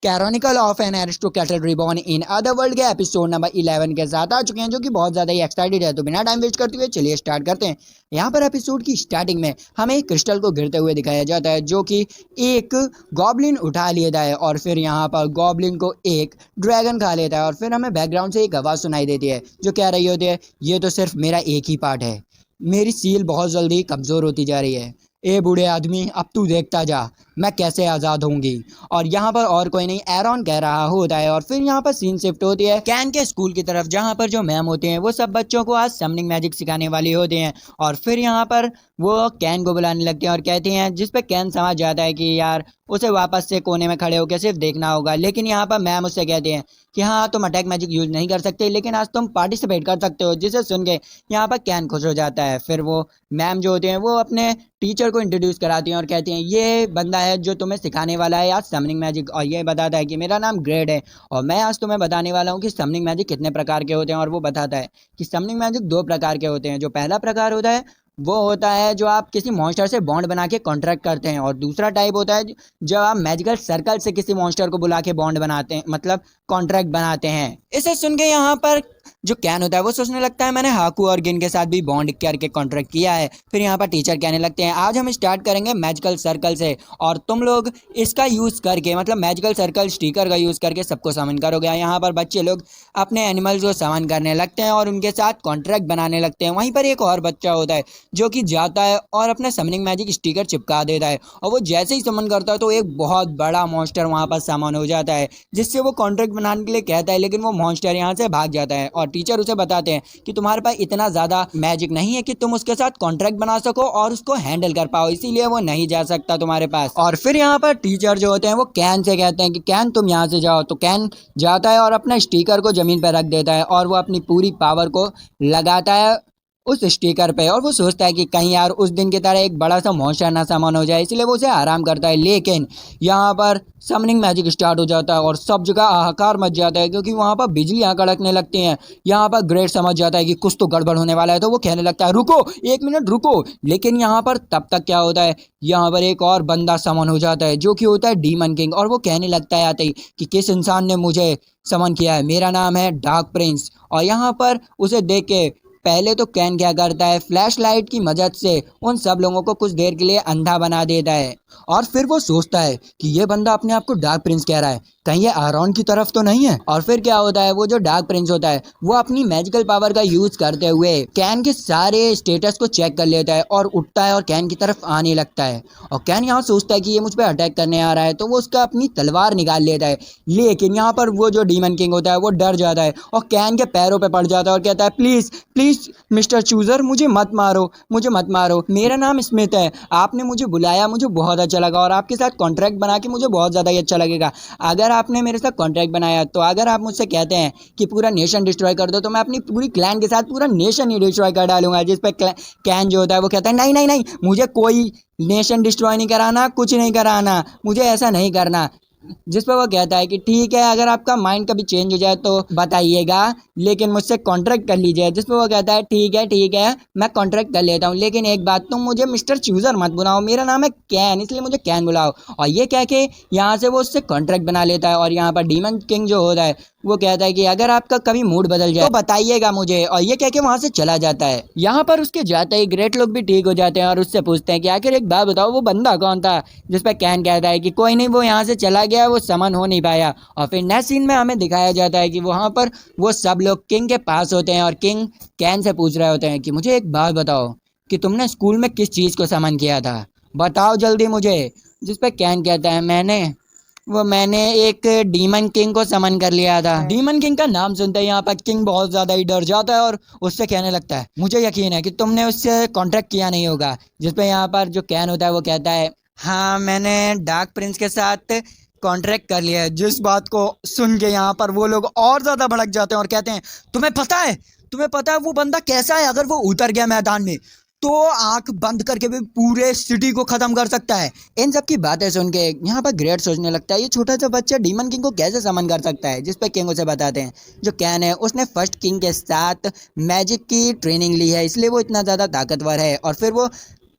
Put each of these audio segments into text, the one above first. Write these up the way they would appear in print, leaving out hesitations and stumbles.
Canonical of an aristocrat reborn in other world के episode number 11 के साथ आ चुके हैं, जो कि बहुत ज़्यादा ही एक्साइटेड है। तो बिना टाइम वेस्ट करते हुए चलिए स्टार्ट करते हैं। यहाँ पर एपिसोड की स्टार्टिंग में हमें एक क्रिस्टल को गिरते हुए दिखाया जाता है, जो कि एक गॉब्लिन उठा लेता है और फिर यहाँ पर गॉब्लिन को एक ड्रैगन खा लेता है। और फिर हमें बैकग्राउंड से एक आवाज़ सुनाई देती है जो कह रही होती है, ये तो सिर्फ मेरा एक ही पार्ट है, मेरी सील बहुत जल्दी कमज़ोर होती जा रही है। ए बूढ़े आदमी, अब तू देखता जा मैं कैसे आज़ाद होंगी। और यहाँ पर और कोई नहीं, एरॉन कह रहा होता है। और फिर यहाँ पर सीन शिफ्ट होती है कैन के स्कूल की तरफ, जहाँ पर जो मैम होते हैं वो सब बच्चों को आज समनिंग मैजिक सिखाने वाली होते हैं। और फिर यहाँ पर वो कैन को बुलाने लगते हैं और कहते हैं, जिस पे कैन समझ जाता है कि यार उसे वापस से कोने में खड़े होकर सिर्फ देखना होगा। लेकिन यहाँ पर मैम उससे कहते हैं कि हाँ, तुम अटैक मैजिक यूज नहीं कर सकते, लेकिन आज तुम पार्टिसिपेट कर सकते हो। जिसे सुन के यहाँ पर कैन खुश हो जाता है। फिर वो मैम जो होते हैं वो अपने टीचर को इंट्रोड्यूस कराती हैं और कहती हैं, ये बंदा है जो तुम्हें सिखाने वाला है आज समनिंग मैजिक। और ये बताता है कि मेरा नाम ग्रेड है और मैं आज तुम्हें बताने वाला हूँ कि समनिंग मैजिक कितने प्रकार के होते हैं। और वो बताता है कि समनिंग मैजिक दो प्रकार के होते हैं। जो पहला प्रकार होता है वो होता है जो आप किसी मॉन्स्टर से बॉन्ड बना के कॉन्ट्रैक्ट करते हैं, और दूसरा टाइप होता है जब आप मैजिकल सर्कल से किसी मॉन्स्टर को बुला के बॉन्ड बनाते हैं, मतलब कॉन्ट्रैक्ट बनाते हैं। इसे सुन के यहाँ पर जो कैन होता है वो सोचने लगता है, मैंने हाकू और गिन के साथ भी बॉन्ड करके कॉन्ट्रैक्ट किया है। फिर यहाँ पर टीचर कहने लगते हैं, आज हम स्टार्ट करेंगे मैजिकल सर्कल से और तुम लोग इसका यूज़ करके, मतलब मैजिकल सर्कल स्टिकर का यूज़ करके सबको समन करोगे। यहाँ पर बच्चे लोग अपने एनिमल्स को समन करने लगते हैं और उनके साथ कॉन्ट्रैक्ट बनाने लगते हैं। वहीं पर एक और बच्चा होता है जो कि जाता है और अपने समनिंग मैजिक स्टिकर चिपका देता है, और वो जैसे ही समन करता है तो एक बहुत बड़ा मॉन्स्टर वहाँ पर समन हो जाता है, जिससे वो कॉन्ट्रैक्ट बनाने के लिए कहता है। लेकिन वो मॉन्स्टर यहाँ से भाग जाता है और टीचर उसे बताते हैं कि तुम्हारे पास इतना ज़्यादा मैजिक नहीं है कि तुम उसके साथ कॉन्ट्रैक्ट बना सको और उसको हैंडल कर पाओ, इसीलिए वो नहीं जा सकता तुम्हारे पास। और फिर यहाँ पर टीचर जो होते हैं वो कैन से कहते हैं कि कैन तुम यहाँ से जाओ। तो कैन जाता है और अपना स्टिकर को ज़मीन पर रख देता है और वो अपनी पूरी पावर को लगाता है उस स्टिकर पे। और वो सोचता है कि कहीं यार उस दिन की तरह एक बड़ा सा मॉन्स्टर ना सामान हो जाए, इसलिए वो उसे आराम करता है। लेकिन यहाँ पर समनिंग मैजिक स्टार्ट हो जाता है और सब जगह हाहाकार मच जाता है, क्योंकि वहाँ पर बिजलियाँ कड़कने लगती हैं। यहाँ पर ग्रेट समझ जाता है कि कुछ तो गड़बड़ होने वाला है, तो वो कहने लगता है, रुको एक मिनट रुको। लेकिन यहाँ पर तब तक क्या होता है, यहाँ पर एक और बंदा समन हो जाता है जो कि होता है डीमन किंग। और वो कहने लगता है आते ही कि किस इंसान ने मुझे समन किया है, मेरा नाम है डार्क प्रिंस। और यहाँ पर उसे देख के पहले तो कैन क्या करता है, फ्लैश लाइट की मदद से उन सब लोगों को कुछ देर के लिए अंधा बना देता है। और फिर वो सोचता है कि ये बंदा अपने आप को डार्क प्रिंस कह रहा है, कहीं ये आरॉन की तरफ तो नहीं है। और फिर क्या होता है, वो जो डार्क प्रिंस होता है वो अपनी मैजिकल पावर का यूज करते हुए कैन के सारे स्टेटस को चेक कर लेता है और उठता है और कैन की तरफ आने लगता है। और कैन यहाँ सोचता है कि ये मुझ पर अटैक करने आ रहा है, तो वो उसका अपनी तलवार निकाल लेता है। लेकिन यहाँ पर वो जो डीमन किंग होता है वो डर जाता है और कैन के पैरों पे पड़ जाता है और कहता है, प्लीज प्लीज मिस्टर चूजर, मुझे मत मारो, मुझे मत मारो, मेरा नाम स्मिथ है, आपने मुझे बुलाया, मुझे बहुत अच्छा लगा और आपके साथ कॉन्ट्रैक्ट बना के मुझे बहुत ज़्यादा ही अच्छा लगेगा। अगर आपने मेरे साथ कॉन्ट्रैक्ट बनाया तो अगर आप मुझसे कहते हैं कि पूरा नेशन डिस्ट्रॉय कर दो, तो मैं अपनी पूरी क्लैन के साथ पूरा नेशन ही डिस्ट्रॉय कर डालूंगा। जिस पे कैन जो होता है वो कहता है, नहीं नहीं नहीं, मुझे कोई नेशन डिस्ट्रॉय नहीं कराना, कुछ नहीं कराना, मुझे ऐसा नहीं करना। जिस पर वो कहता है कि ठीक है, अगर आपका माइंड कभी चेंज हो जाए तो बताइएगा, लेकिन मुझसे कॉन्ट्रैक्ट कर लीजिए। जिस पर वो कहता है, ठीक है मैं कॉन्ट्रैक्ट कर लेता हूँ, लेकिन एक बात, तुम मुझे मिस्टर चूजर मत बुलाओ, मेरा नाम है कैन, इसलिए मुझे कैन बुलाओ। और ये कह के यहाँ से वो उससे कॉन्ट्रैक्ट बना लेता है। और यहाँ पर डीमन किंग जो होता है वो कहता है कि अगर आपका कभी मूड बदल जाए तो बताइएगा मुझे, और ये कह के वहां से चला जाता है। यहाँ पर उसके जाते ही ग्रेट लोग भी ठीक हो जाते हैं और उससे पूछते हैं कि आखिर एक बात बताओ, वो बंदा कौन था। जिस पर कैन कहता है कि कोई नहीं, वो यहाँ से चला गया, वो समन हो नहीं पाया। और फिर नेक्स्ट सीन में हमें दिखाया जाता है कि वहाँ पर वो सब लोग किंग के पास होते हैं और किंग कैन से पूछ रहे होते हैं कि मुझे एक बात बताओ कि तुमने स्कूल में किस चीज़ को समन किया था, बताओ जल्दी मुझे। जिस पर कैन कहता है, मैंने एक डीमन किंग को समन कर लिया था। डीमन किंग का नाम सुनते ही यहाँ पर किंग बहुत ज़्यादा ही डर जाता है और उससे कहने लगता है, मुझे यकीन है कि तुमने उससे कॉन्ट्रैक्ट किया नहीं होगा। जिस पे यहाँ पर जो कैन होता है वो कहता है, हाँ मैंने डार्क प्रिंस के साथ कॉन्ट्रैक्ट कर लिया है। जिस बात को सुन के यहाँ पर वो लोग और ज़्यादा भड़क जाते हैं और कहते हैं, तुम्हें पता है वो बंदा कैसा है, अगर वो उतर गया मैदान में तो आंख बंद करके भी पूरे सिटी को खत्म कर सकता है। इन सब की बातें सुन के यहाँ पर ग्रेट सोचने लगता है, ये छोटा सा बच्चा डीमन किंग को कैसे समन कर सकता है। जिस पे किंग उसे बताते हैं, जो कैन है उसने फर्स्ट किंग के साथ मैजिक की ट्रेनिंग ली है, इसलिए वो इतना ज़्यादा ताकतवर है। और फिर वो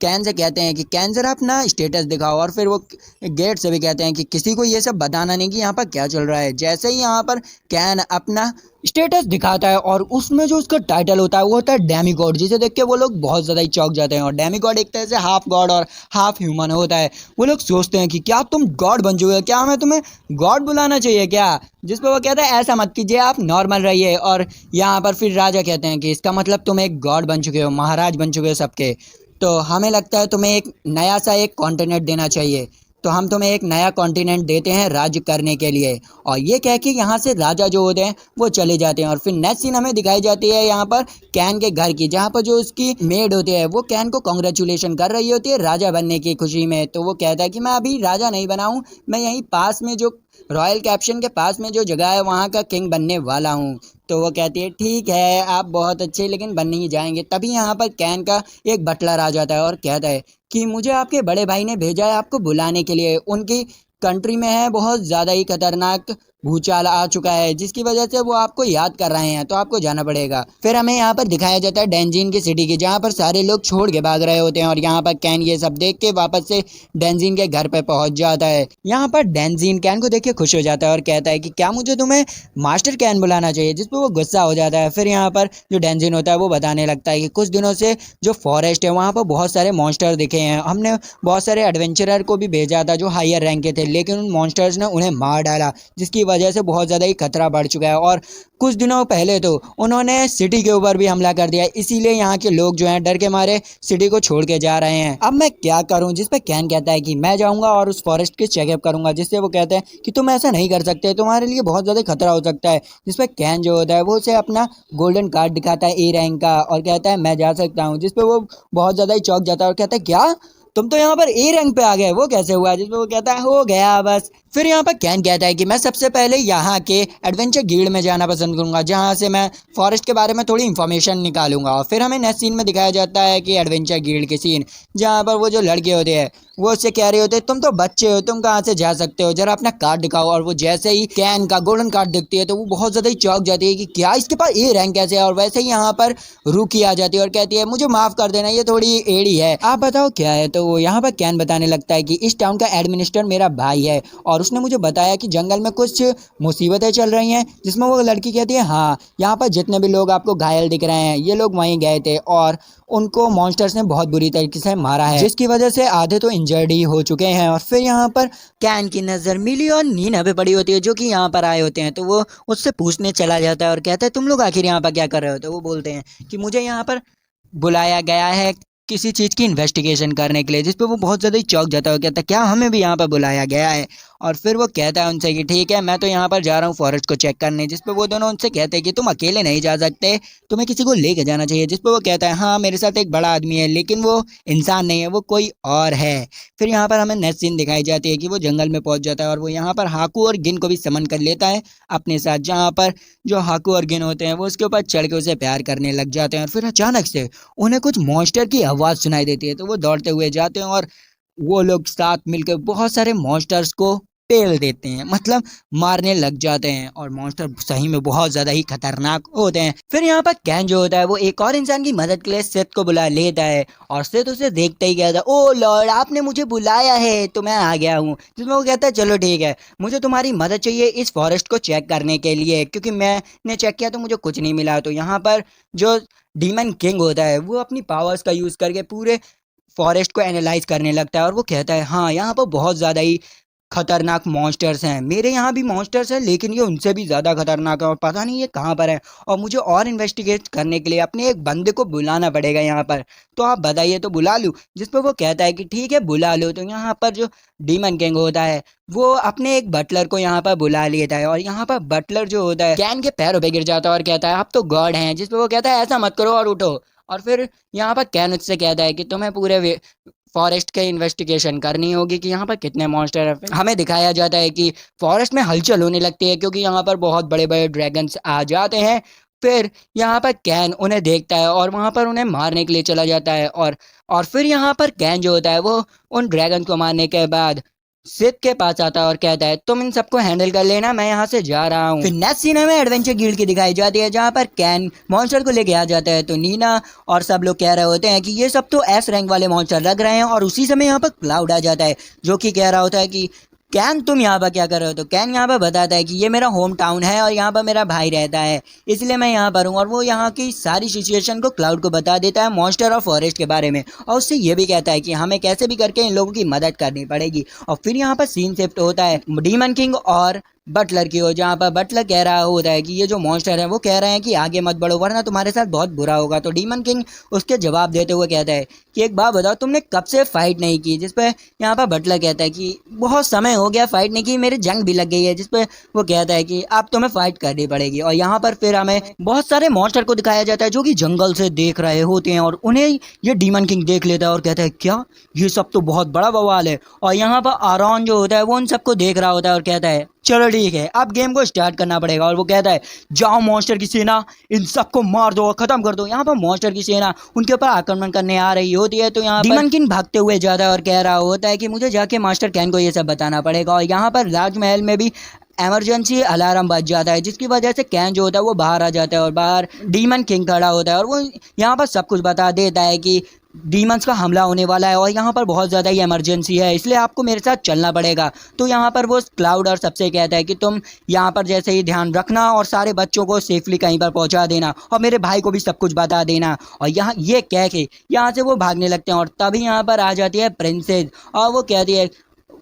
कैन से कहते हैं कि कैन जरा अपना स्टेटस दिखाओ, और फिर वो गेट से भी कहते हैं कि किसी को ये सब बताना नहीं कि यहाँ पर क्या चल रहा है। जैसे ही यहाँ पर कैन अपना स्टेटस दिखाता है और उसमें जो उसका टाइटल होता है वो होता है डेमी गॉड, जिसे देख के वो लोग बहुत ज़्यादा ही चौंक जाते हैं। और डेमी गॉड एक तरह से हाफ गॉड और हाफ ह्यूमन होता है। वो लोग सोचते हैं कि क्या तुम गॉड बन चुके हो, क्या हमें तुम्हें गॉड बुलाना चाहिए क्या। जिस पर वो कहता है ऐसा मत कीजिए, आप नॉर्मल रहिए। और यहाँ पर फिर राजा कहते हैं कि इसका मतलब तुम एक गॉड बन चुके हो, महाराज बन चुके हो सबके, तो हमें लगता है तुम्हें एक नया सा एक कॉन्टिनेंट देना चाहिए, तो हम तुम्हें एक नया कॉन्टिनेंट देते हैं राज्य करने के लिए। और ये कह के यहाँ से राजा जो होते हैं वो चले जाते हैं। और फिर नेक्स्ट सीन हमें दिखाई जाती है यहाँ पर कैन के घर की, जहाँ पर जो उसकी मेड होती है वो कैन को कॉन्ग्रेचुलेशन कर रही होती है राजा बनने की खुशी में। तो वो कहता है कि मैं अभी राजा नहीं बना हूँ, मैं यहीं पास में जो रॉयल कैप्शन के पास में जो जगह है वहाँ का किंग बनने वाला हूँ। तो वो कहती है ठीक है आप बहुत अच्छे, लेकिन बन नहीं जाएंगे। तभी यहाँ पर कैन का एक बटलर आ जाता है और कहता है कि मुझे आपके बड़े भाई ने भेजा है आपको बुलाने के लिए। उनकी कंट्री में है बहुत ज़्यादा ही खतरनाक भूचाल आ चुका है, जिसकी वजह से वो आपको याद कर रहे हैं, तो आपको जाना पड़ेगा। फिर हमें यहाँ पर दिखाया जाता है डेंजिन की सिटी की, जहाँ पर सारे लोग छोड़ के भाग रहे होते हैं। और यहाँ पर कैन ये सब देख के वापस से डेंजिन के घर पे पहुंच जाता है। यहाँ पर डेंजिन कैन को देख के खुश हो जाता है और कहता है कि क्या मुझे तुम्हें मास्टर कैन बुलाना चाहिए, जिस पर वो गुस्सा हो जाता है। फिर यहाँ पर जो डेंजिन होता है वो बताने लगता है कि कुछ दिनों से जो फॉरेस्ट है वहाँ पर बहुत सारे मॉन्स्टर दिखे हैं, हमने बहुत सारे एडवेंचरर को भी भेजा था जो हायर रैंक के थे, लेकिन उन मॉन्स्टर्स ने उन्हें मार डाला, जिसकी वजह से बहुत ज़्यादा ही खतरा बढ़ चुका है। और कुछ दिनों पहले तो उन्होंने सिटी के ऊपर भी हमला कर दिया, इसीलिए यहाँ के लोग जो हैं डर के मारे सिटी को छोड़ के जा रहे हैं। अब मैं क्या करूँ, जिस पे कैन कहता है कि मैं जाऊँगा और उस फॉरेस्ट के चेकअप करूँगा, जिससे वो कहते हैं कि तुम ऐसा नहीं कर सकते, तुम्हारे लिए बहुत ज़्यादा खतरा हो सकता है। जिस पे कैन जो होता है वो उसे अपना गोल्डन कार्ड दिखाता है ए रैंक का और कहता है मैं जा सकता हूँ, जिस पे वो बहुत ज़्यादा ही चौंक जाता है और कहता है क्या तुम तो यहाँ पर ए रैंक पे आ गए, वो कैसे हुआ। जिसपे वो कहता है हो गया बस। फिर यहाँ पर कैन कहता है कि मैं सबसे पहले यहाँ के एडवेंचर गिल्ड में जाना पसंद करूंगा, जहाँ से मैं फॉरेस्ट के बारे में थोड़ी इन्फॉर्मेशन निकालूंगा। और फिर हमें नेक्स्ट सीन में दिखाया जाता है कि एडवेंचर गिल्ड के सीन, जहाँ पर वो जो लड़के होते हैं वो उससे कह रहे होते हैं तुम तो बच्चे हो, तुम कहाँ से जा सकते हो, जरा अपना कार्ड दिखाओ। और वो जैसे ही कैन का गोल्डन कार्ड दिखती है तो वो बहुत ज़्यादा ही चौंक जाती है कि क्या इसके पास ए रैंक कैसे है। और वैसे ही यहाँ पर रूकी आ जाती है और कहती है मुझे माफ़ कर देना, ये थोड़ी एड़ी है, आप बताओ क्या है। तो वो यहाँ पर कैन बताने लगता है कि इस टाउन का एडमिनिस्ट्रेटर मेरा भाई है और उसने मुझे बताया कि जंगल में कुछ मुसीबतें चल रही हैं। जिसमें वो लड़की कहती है हाँ, यहाँ पर जितने भी लोग आपको घायल दिख रहे हैं ये लोग वहीं गए थे और उनको मॉन्स्टर्स ने बहुत बुरी तरीके से मारा है, जिसकी वजह से आधे तो इंजर्ड ही हो चुके हैं। और फिर यहाँ पर कैन की नज़र मिली और नीना पे पड़ी होती है जो कि यहाँ पर आए होते हैं। तो वो उससे पूछने चला जाता है और कहता है तुम लोग आखिर यहाँ पर क्या कर रहे हो। तो वो बोलते हैं कि मुझे यहाँ पर बुलाया गया है किसी चीज़ की इन्वेस्टिगेशन करने के लिए। जिस पे वो बहुत ज़्यादा ही चौंक जाता है, कहता है क्या हमें भी यहाँ पर बुलाया गया है। और फिर वो कहता है उनसे कि ठीक है मैं तो यहाँ पर जा रहा हूँ फॉरेस्ट को चेक करने। जिस पे वो दोनों उनसे कहते हैं कि तुम अकेले नहीं जा सकते, तुम्हें किसी को लेके जाना चाहिए। जिस पे वो कहता है हाँ मेरे साथ एक बड़ा आदमी है, लेकिन वो इंसान नहीं है, वो कोई और है। फिर यहाँ पर हमें नेक्स्ट सीन दिखाई जाती है कि वो जंगल में पहुंच जाता है और वो यहाँ पर हाकू और गिन को भी समन कर लेता है अपने साथ, जहाँ पर जो हाकू और गिन होते हैं वो उसके ऊपर चढ़ के उसे प्यार करने लग जाते हैं। और फिर अचानक से उन्हें कुछ मॉन्स्टर की आवाज़ सुनाई देती है, तो वो दौड़ते हुए जाते हैं और वो लोग साथ मिलकर बहुत सारे मॉन्स्टर्स को पेल देते हैं, मतलब मारने लग जाते हैं। और मॉन्स्टर सही में बहुत ज़्यादा ही खतरनाक होते हैं। फिर यहाँ पर कैन जो होता है वो एक और इंसान की मदद के लिए सेथ को बुला लेता है और सेथ उसे देखते ही कहता है ओ लॉर्ड आपने मुझे बुलाया है तो मैं आ गया हूँ। जिसमें वो कहता है चलो ठीक है, मुझे तुम्हारी मदद चाहिए इस फॉरेस्ट को चेक करने के लिए, क्योंकि मैंने चेक किया तो मुझे कुछ नहीं मिला। तो यहाँ पर जो डीमन किंग होता है वो अपनी पावर्स का यूज़ करके पूरे फॉरेस्ट को एनालाइज करने लगता है और वो कहता है हाँ यहाँ पर बहुत ज़्यादा ही खतरनाक मॉन्स्टर्स हैं, मेरे यहाँ भी मॉन्स्टर्स हैं लेकिन ये उनसे भी ज़्यादा खतरनाक है और पता नहीं ये कहाँ पर है। और मुझे और इन्वेस्टिगेट करने के लिए अपने एक बंदे को बुलाना पड़ेगा यहाँ पर, तो आप बताइए तो बुला लूँ। जिस पर वो कहता है कि ठीक है बुला लो। तो यहाँ पर जो डीमन किंग होता है वो अपने एक बटलर को यहाँ पर बुला लेता है और यहाँ पर बटलर जो होता है कैन के पैरों पे गिर जाता है और कहता है आप तो गॉड हैं। जिस पर वो कहता है ऐसा मत करो और उठो। और फिर यहाँ पर कैन उससे कहता है कि तुम्हें पूरे फॉरेस्ट के इन्वेस्टिगेशन करनी होगी कि यहाँ पर कितने मॉन्स्टर हैं। हमें दिखाया जाता है कि फॉरेस्ट में हलचल होने लगती है क्योंकि यहाँ पर बहुत बड़े बड़े ड्रैगन्स आ जाते हैं। फिर यहाँ पर कैन उन्हें देखता है और वहाँ पर उन्हें मारने के लिए चला जाता है। और फिर यहाँ पर कैन जो होता है वो उन ड्रैगन को मारने के बाद सिप के पास आता है और कहता है तुम इन सबको हैंडल कर लेना, मैं यहाँ से जा रहा हूँ। फिर नेक्स्ट सीन में एडवेंचर गिल्ड की दिखाई जाती है जहाँ पर कैन मॉन्स्टर को लेके आ जाता है। तो नीना और सब लोग कह रहे होते हैं कि ये सब तो एस रैंक वाले मॉन्स्टर लग रहे हैं और उसी समय यहाँ पर क्लाउड आ जाता है जो कि कह रहा होता है कि कैन तुम यहाँ पर क्या कर रहे हो। तो कैन यहाँ पर बताता है कि ये मेरा होम टाउन है और यहाँ पर मेरा भाई रहता है, इसलिए मैं यहाँ पर हूँ। और वो यहाँ की सारी सिचुएशन को क्लाउड को बता देता है मॉन्स्टर और फॉरेस्ट के बारे में, और उससे ये भी कहता है कि हमें कैसे भी करके इन लोगों की मदद करनी पड़ेगी। और फिर यहाँ पर सीन शिफ्ट होता है डीमन किंग और बटलर की हो, जहाँ पर बटलर कह रहा होता है कि ये जो मॉन्स्टर है वो कह रहे हैं कि आगे मत बढ़ो वरना तुम्हारे साथ बहुत बुरा होगा। तो डीमन किंग उसके जवाब देते हुए कहता है कि एक बात बताओ, तुमने कब से फाइट नहीं की। जिस पे यहाँ पर बटलर कहता है कि बहुत समय हो गया फाइट नहीं की, मेरी जंग भी लग गई है। जिस पे वो कहता है कि अब तुम्हें फाइट करनी पड़ेगी। और यहाँ पर फिर हमें बहुत सारे मॉन्स्टर को दिखाया जाता है जो कि जंगल से देख रहे होते हैं और उन्हें ये डीमन किंग देख लेता है और कहता है क्या ये सब तो बहुत बड़ा बवाल है। और यहाँ पर आरॉन जो होता है वो उन सबको देख रहा होता है और कहता है चलो ठीक है अब गेम को स्टार्ट करना पड़ेगा। और वो कहता है जाओ मॉन्स्टर की सेना इन सबको मार दो और खत्म कर दो। यहाँ पर मॉन्स्टर की सेना उनके ऊपर आक्रमण करने आ रही होती है। तो यहाँ डीमन किंग भागते हुए जाता है और कह रहा होता है कि मुझे जाके मास्टर कैन को ये सब बताना पड़ेगा। और यहाँ पर राजमहल में भी इमरजेंसी अलार्म बज जाता है जिसकी वजह से कैन जो होता है वो बाहर आ जाता है और बाहर डीमन किंग खड़ा होता है और वो यहाँ पर सब कुछ बता देता है कि डीमंस का हमला होने वाला है और यहाँ पर बहुत ज़्यादा ही इमरजेंसी है, इसलिए आपको मेरे साथ चलना पड़ेगा। तो यहाँ पर वो क्लाउड और सबसे कहता है कि तुम यहाँ पर जैसे ही ध्यान रखना और सारे बच्चों को सेफली कहीं पर पहुँचा देना और मेरे भाई को भी सब कुछ बता देना। और यहाँ ये कह के यहाँ से वो भागने लगते हैं और तभी यहाँ पर आ जाती है प्रिंसेस और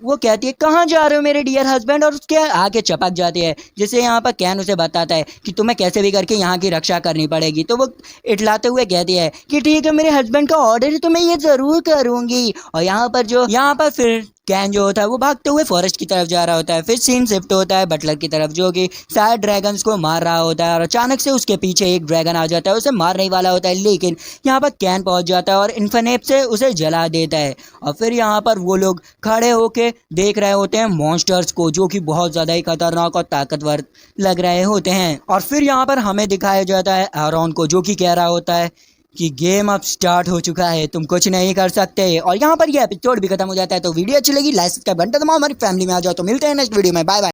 वो कहती है कहाँ जा रहे हो मेरे डियर हस्बैंड, और उसके आगे चपक जाती है। जिसे यहाँ पर कैन उसे बताता है कि तुम्हें कैसे भी करके यहाँ की रक्षा करनी पड़ेगी। तो वो इटलाते हुए कहती है कि ठीक है मेरे हस्बैंड का ऑर्डर है तो मैं ये ज़रूर करूँगी। और यहाँ पर फिर कैन जो होता है वो भागते हुए फॉरेस्ट की तरफ जा रहा होता है। फिर सीन शिफ्ट होता है बटलर की तरफ जो कि शायद ड्रैगन्स को मार रहा होता है और अचानक से उसके पीछे एक ड्रैगन आ जाता है, उसे मारने ही वाला होता है लेकिन यहाँ पर कैन पहुंच जाता है और इन्फिनेट से उसे जला देता है। और फिर यहाँ पर वो लोग खड़े होके देख रहे होते हैं मॉन्स्टर्स को जो कि बहुत ज़्यादा ही खतरनाक और ताकतवर लग रहे होते हैं। और फिर यहाँ पर हमें दिखाया जाता है आरॉन को जो कि कह रहा होता है कि गेम अब स्टार्ट हो चुका है, तुम कुछ नहीं कर सकते। और यहाँ पर यह एपिसोड भी खत्म हो जाता है। तो वीडियो अच्छी लगी लाइक सब्सक्राइब घंटा दबाओ, हमारी फैमिली में आ जाओ। तो मिलते हैं नेक्स्ट वीडियो में, बाय बाय।